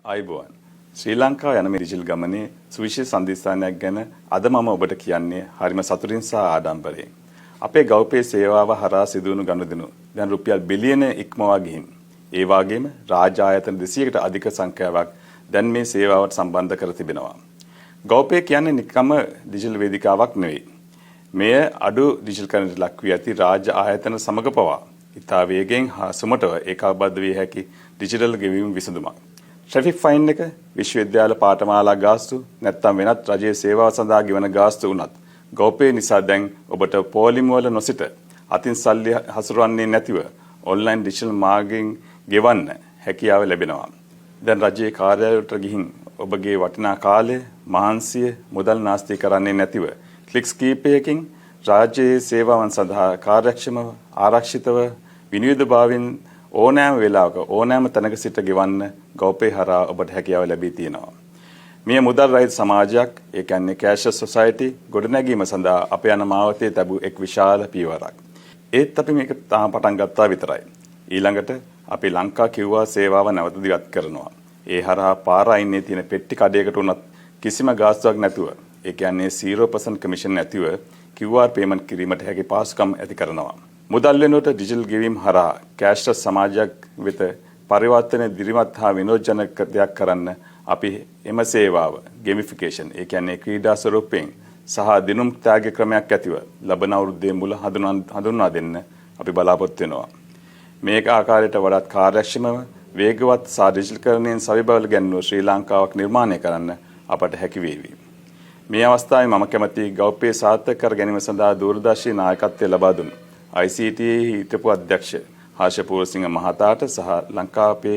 ආයුබෝවන් ශ්‍රී ලංකාව යන මේ ඩිජිටල් ගමනේ සුවිශේෂ සම්දිස්ථානයක් ගැන අද මම ඔබට කියන්නේ හරිම සතුටින් සහ ආඩම්බරයෙන්. අපේ ගෞපේ සේවාව හරහා සිදුවුණු ගනුදෙනු දැන් රුපියල් බිලියන ඉක්මවා ගිහින්. ඒ වගේම රාජ්‍ය ආයතන 200කට අධික සංඛ්‍යාවක් දැන් මේ සේවාවට සම්බන්ධ කර තිබෙනවා. ගෞපේ කියන්නේ නිකම්ම ඩිජිටල් වේදිකාවක් නෙවෙයි. මෙය අඩු ඩිජිටල්කරණයට ලක් වී ඇති රාජ්‍ය ආයතන සමග පවා ඉතා වේගයෙන් හා සුමටව ඒකාබද්ධ විය හැකි ඩිජිටල් ගෙවීම් විසඳුමක්. ට්‍රැෆික් ෆයින් එක, විශ්වවිද්‍යාල පාඨමාලා ගාස්තු, නැත්නම් වෙනත් රජයේ සේවාව සඳහා ගෙවන ගාස්තු වුණත් ගෞපේ නිසා දැන් ඔබට පොලිම වල නොසිට අතින් සල්ලි හසුරවන්නේ නැතිව ඔන්ලයින් ඩිජිටල් මාර්ගයෙන් ගෙවන්න හැකියාව ලැබෙනවා. දැන් රජයේ කාර්යාලයට ගිහින් ඔබගේ වටිනා කාලය, මහන්සිය, මුදල් නාස්ති කරන්නේ නැතිව ක්ලික්ස් කීපයකින් රාජ්‍යයේ සේවාවන් සඳහා කාර්යක්ෂමව, ආරක්ෂිතව, විනිවිදභාවයෙන් ඕනෑම වෙලාවක ඕනෑම තැනක සිට ගෙවන්න ගෞපේ හරහා ඔබට හැකියාව ලැබී තියෙනවා. මේ මුදල් රහිත සමාජයක්, ඒ කියන්නේ කැෂ්ලස් සොසයිටි ගොඩනැගීම සඳහා අප යන මාවතේ තැබූ එක් විශාල පියවරක්. ඒත් අපි මේක තාම පටන් ගත්තා විතරයි. ඊළඟට අපි ලංකා කිව්වා සේවාව නැවත දිවත් කරනවා. ඒ හරහා පාර අයිනේ තියෙන පෙට්ටි කඩයකට උනත් කිසිම ගාස්තුවක් නැතුව, ඒ කියන්නේ 0% කමිෂන් නැතිව QR පේමන්ට් කිරීමට හැකි පහසුකම් ඇති කරනවා. මුදල් වෙනුවට ඩිජිටල් ගෙවීම් හරහා කැෂ්ලස් සමාජයක් වෙත පරිවර්තනය දිරිමත් හා විනෝදජනක දෙයක් කරන්න අපි එම සේවාව ගේමිෆිකේෂන්, ඒ කියන්නේ ක්‍රීඩා ස්වරූපයෙන් සහ දිනුම් ත්‍යාග ක්‍රමයක් ඇතිව ලබන අවුරුද්දේ මුල හඳුන්වා දෙන්න අපි බලාපොරොත්තු වෙනවා. මේක ආකාරයට වඩාත් කාර්යක්ෂමව, වේගවත් සහ ඩිජිටල්කරණයෙන් සවිබවල ගැන්වූ ශ්‍රී ලංකාවක් නිර්මාණය කරන්න අපට හැකි වේවි. මේ අවස්ථාවේ මම කැමැති ගෞපේ සාර්ථක කර ගැනීම සඳහා දූරදර්ශී නායකත්වය ලබා දුන් ICTA හිටපු අධ්‍යක්ෂ හර්ෂ පූර්ණසිංහ මහතාට සහ ලංකාවේ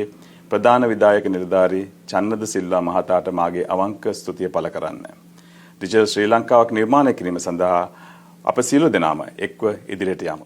ප්‍රධාන විධායක නිලධාරී චන්නද සිල්වා මහතාට මාගේ අවංක ස්තුතිය පළ කරන්න. ඩිජිටල් ශ්‍රී ලංකාවක් නිර්මාණය කිරීම සඳහා අප සියලු දෙනාම එක්ව ඉදිරියට යමු.